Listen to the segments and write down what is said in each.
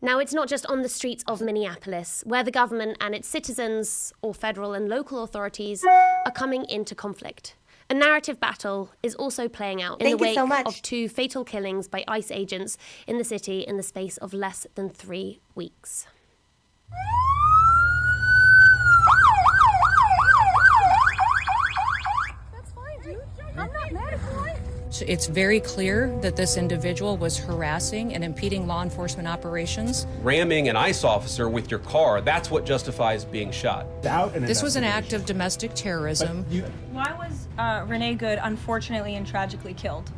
Now, it's not just on the streets of Minneapolis where the government and its citizens, or federal and local authorities, are coming into conflict. A narrative battle is also playing out in the wake of 2 fatal killings by ICE agents in the city in the space of less than 3 weeks. That's fine, dude. I'm not mad at you. It's very clear that this individual was harassing and impeding law enforcement operations. Ramming an ICE officer with your car, that's what justifies being shot. This was an act of domestic terrorism. Why was Renee Good unfortunately and tragically killed?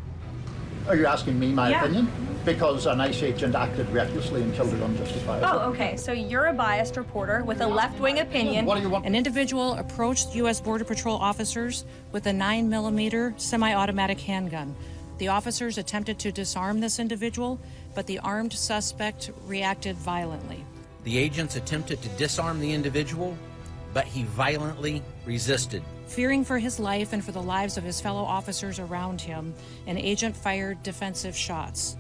Are you asking me my opinion? Because an ICE agent acted recklessly and killed her unjustifiably. Oh, okay. So you're a biased reporter with a left-wing opinion. What do you want? An individual approached U.S. Border Patrol officers with a 9mm semi-automatic handgun. The officers attempted to disarm this individual, but the armed suspect reacted violently. The agents attempted to disarm the individual, but he violently resisted. Fearing for his life and for the lives of his fellow officers around him, an agent fired defensive shots.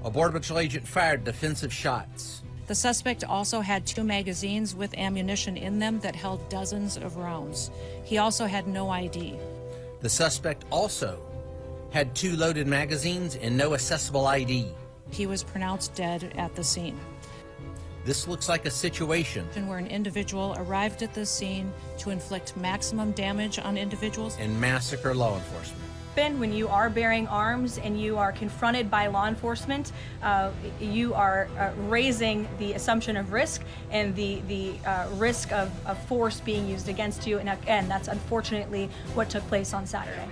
A Border Patrol agent fired defensive shots. The suspect also had 2 magazines with ammunition in them that held dozens of rounds. He also had no ID. The suspect also had 2 loaded magazines and no accessible ID. He was pronounced dead at the scene. This looks like a situation Where an individual arrived at the scene to inflict maximum damage on individuals and massacre law enforcement. When you are bearing arms and you are confronted by law enforcement, you are raising the assumption of risk and the risk of force being used against you. And again, that's unfortunately what took place on Saturday.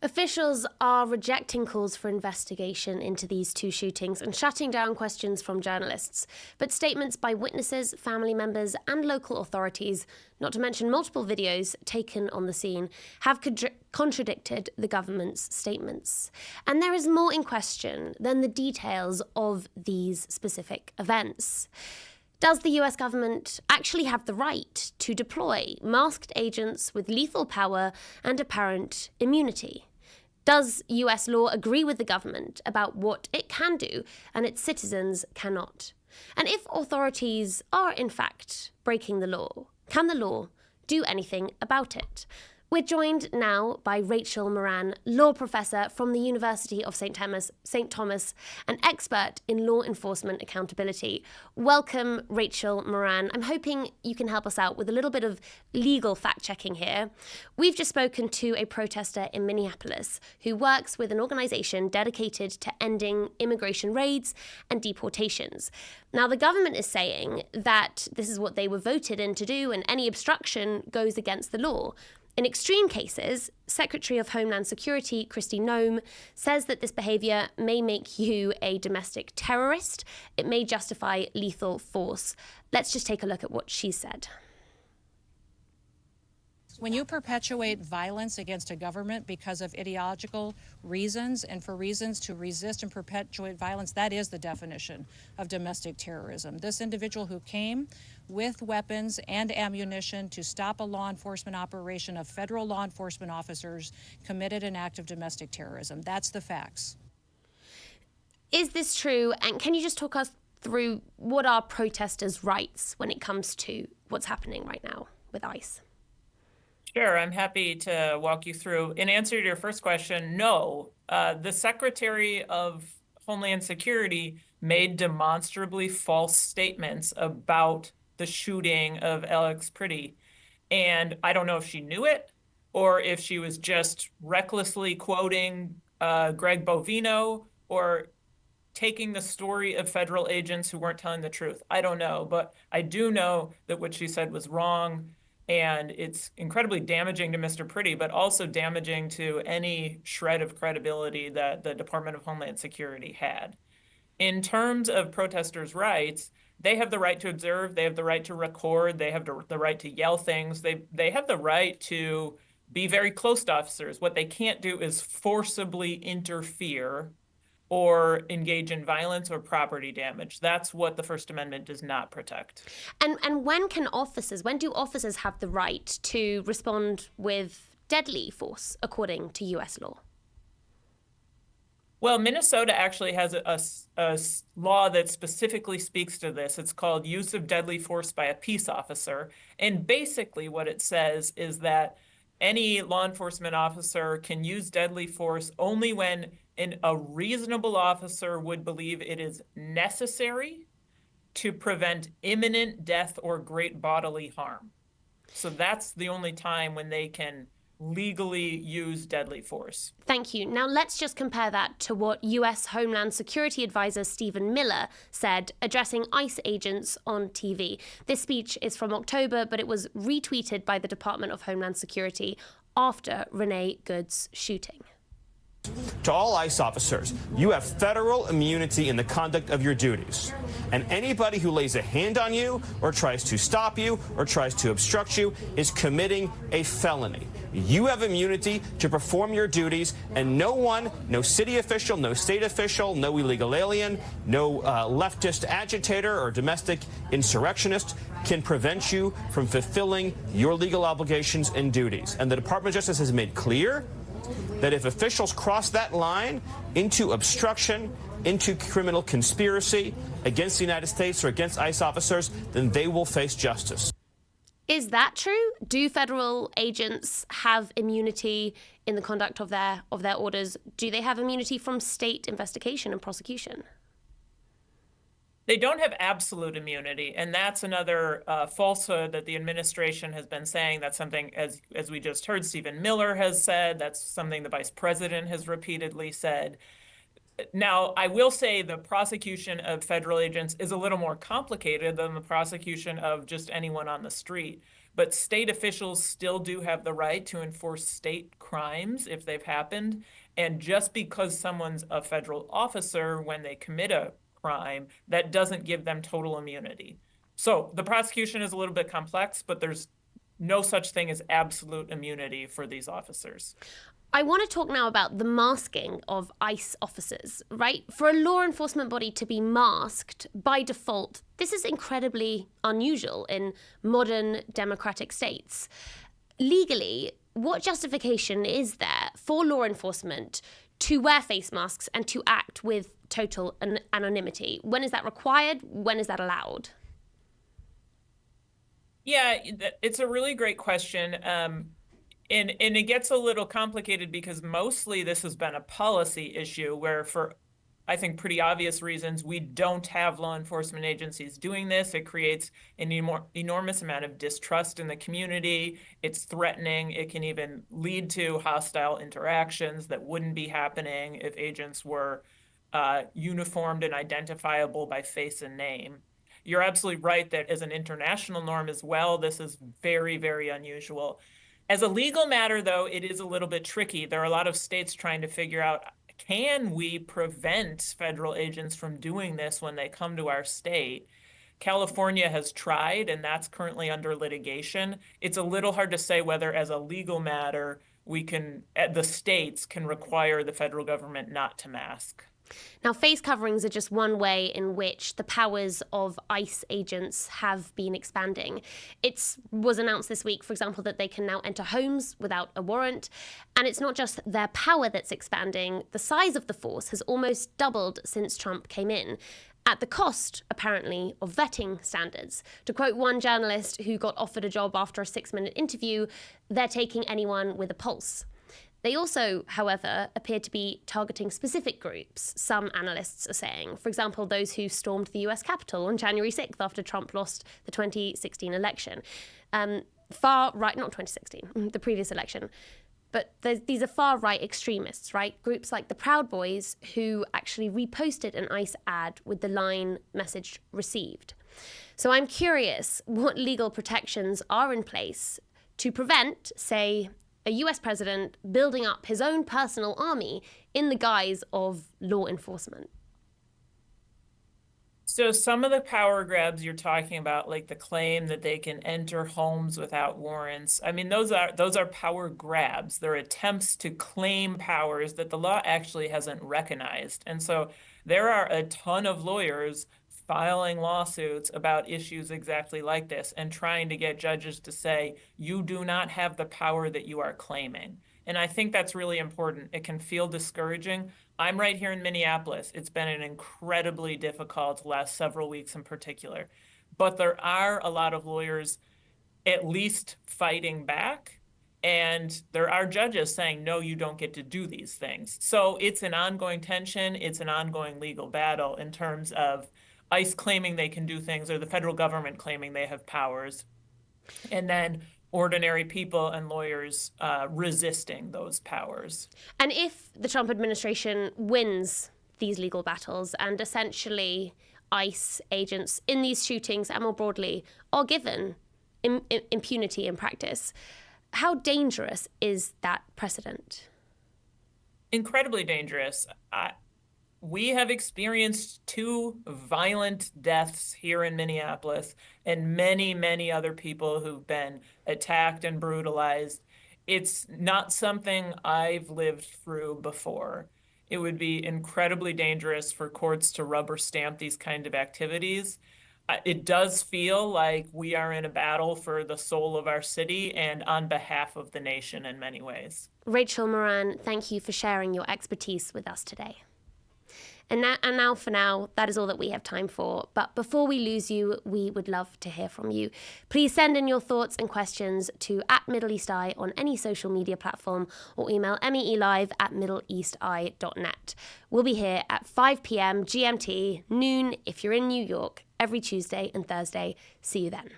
Officials are rejecting calls for investigation into these 2 shootings and shutting down questions from journalists. But statements by witnesses, family members and local authorities, not to mention multiple videos taken on the scene, have contradicted the government's statements. And there is more in question than the details of these specific events. Does the US government actually have the right to deploy masked agents with lethal power and apparent immunity? Does US law agree with the government about what it can do and its citizens cannot? And if authorities are in fact breaking the law, can the law do anything about it? We're joined now by Rachel Moran, law professor from the University of St. Thomas, an expert in law enforcement accountability. Welcome, Rachel Moran. I'm hoping you can help us out with a little bit of legal fact-checking here. We've just spoken to a protester in Minneapolis who works with an organization dedicated to ending immigration raids and deportations. Now, the government is saying that this is what they were voted in to do and any obstruction goes against the law. In extreme cases, Secretary of Homeland Security Kristi Noem says that this behaviour may make you a domestic terrorist. It may justify lethal force. Let's just take a look at what she said. When you perpetuate violence against a government because of ideological reasons and for reasons to resist and perpetuate violence, that is the definition of domestic terrorism. This individual who came with weapons and ammunition to stop a law enforcement operation of federal law enforcement officers committed an act of domestic terrorism. That's the facts. Is this true? And can you just talk us through what are protesters' rights when it comes to what's happening right now with ICE? Sure, I'm happy to walk you through. In answer to your first question, no. The Secretary of Homeland Security made demonstrably false statements about the shooting of Alex Pretty. And I don't know if she knew it or if she was just recklessly quoting Greg Bovino or taking the story of federal agents who weren't telling the truth. I don't know, but I do know that what she said was wrong. And it's incredibly damaging to Mr. Pretty, but also damaging to any shred of credibility that the Department of Homeland Security had. In terms of protesters' rights, they have the right to observe, they have the right to record, they have the right to yell things, they have the right to be very close to officers. What they can't do is forcibly interfere or engage in violence or property damage. That's what the First Amendment does not protect. And when do officers have the right to respond with deadly force according to US law? Well, Minnesota actually has a law that specifically speaks to this. It's called use of deadly force by a peace officer. And basically what it says is that any law enforcement officer can use deadly force only when a reasonable officer would believe it is necessary to prevent imminent death or great bodily harm. So that's the only time when they can legally use deadly force. Thank you. Now let's just compare that to what US Homeland Security Advisor Stephen Miller said addressing ICE agents on TV. This speech is from October, but it was retweeted by the Department of Homeland Security after Renee Good's shooting. To all ICE officers, you have federal immunity in the conduct of your duties. And anybody who lays a hand on you or tries to stop you or tries to obstruct you is committing a felony. You have immunity to perform your duties, and no one, no city official, no state official, no illegal alien, no leftist agitator or domestic insurrectionist can prevent you from fulfilling your legal obligations and duties. And the Department of Justice has made clear that if officials cross that line into obstruction, into criminal conspiracy against the United States or against ICE officers, then they will face justice. Is that true? Do federal agents have immunity in the conduct of their orders? Do they have immunity from state investigation and prosecution? They don't have absolute immunity, and that's another falsehood that the administration has been saying. That's something, as we just heard, Stephen Miller has said. That's something the vice president has repeatedly said. Now, I will say the prosecution of federal agents is a little more complicated than the prosecution of just anyone on the street. But state officials still do have the right to enforce state crimes if they've happened. And just because someone's a federal officer when they commit a crime, that doesn't give them total immunity. So the prosecution is a little bit complex, but there's no such thing as absolute immunity for these officers. I want to talk now about the masking of ICE officers, right? For a law enforcement body to be masked by default, this is incredibly unusual in modern democratic states. Legally, what justification is there for law enforcement to wear face masks and to act with total anonymity? When is that required? When is that allowed? Yeah, it's a really great question. And it gets a little complicated because mostly this has been a policy issue where, for I think pretty obvious reasons, we don't have law enforcement agencies doing this. It creates an enormous amount of distrust in the community. It's threatening. It can even lead to hostile interactions that wouldn't be happening if agents were uniformed and identifiable by face and name. You're absolutely right that as an international norm as well, this is very, very unusual. As a legal matter, though, it is a little bit tricky. There are a lot of states trying to figure out, can we prevent federal agents from doing this when they come to our state? California has tried, and that's currently under litigation. It's a little hard to say whether, as a legal matter, the states can require the federal government not to mask. Now, face coverings are just one way in which the powers of ICE agents have been expanding. It was announced this week, for example, that they can now enter homes without a warrant. And it's not just their power that's expanding. The size of the force has almost doubled since Trump came in, at the cost, apparently, of vetting standards. To quote one journalist who got offered a job after a 6-minute interview, they're taking anyone with a pulse. They also, however, appear to be targeting specific groups, some analysts are saying. For example, those who stormed the US Capitol on January 6th after Trump lost the 2016 election. Far-right, not 2016, the previous election. But these are far-right extremists, right? Groups like the Proud Boys, who actually reposted an ICE ad with the line "message received." So I'm curious what legal protections are in place to prevent, say, a US president building up his own personal army in the guise of law enforcement. So some of the power grabs you're talking about, like the claim that they can enter homes without warrants, I mean, those are power grabs. They're attempts to claim powers that the law actually hasn't recognized. And so there are a ton of lawyers filing lawsuits about issues exactly like this and trying to get judges to say, you do not have the power that you are claiming. And I think that's really important. It can feel discouraging, I'm right here in Minneapolis. It's been an incredibly difficult last several weeks in particular. But there are a lot of lawyers at least fighting back. And there are judges saying, no, you don't get to do these things. So it's an ongoing tension. It's an ongoing legal battle in terms of ICE claiming they can do things or the federal government claiming they have powers. And then ordinary people and lawyers resisting those powers. And if the Trump administration wins these legal battles and essentially ICE agents in these shootings and more broadly are given impunity in practice, how dangerous is that precedent? Incredibly dangerous. We have experienced 2 violent deaths here in Minneapolis and many, many other people who've been attacked and brutalized. It's not something I've lived through before. It would be incredibly dangerous for courts to rubber stamp these kind of activities. It does feel like we are in a battle for the soul of our city and on behalf of the nation in many ways. Rachel Moran, thank you for sharing your expertise with us today. And now, for now, that is all that we have time for. But before we lose you, we would love to hear from you. Please send in your thoughts and questions to @MiddleEastEye on any social media platform or email MEELive@middleeasteye.net. We'll be here at 5 p.m. GMT, noon if you're in New York, every Tuesday and Thursday. See you then.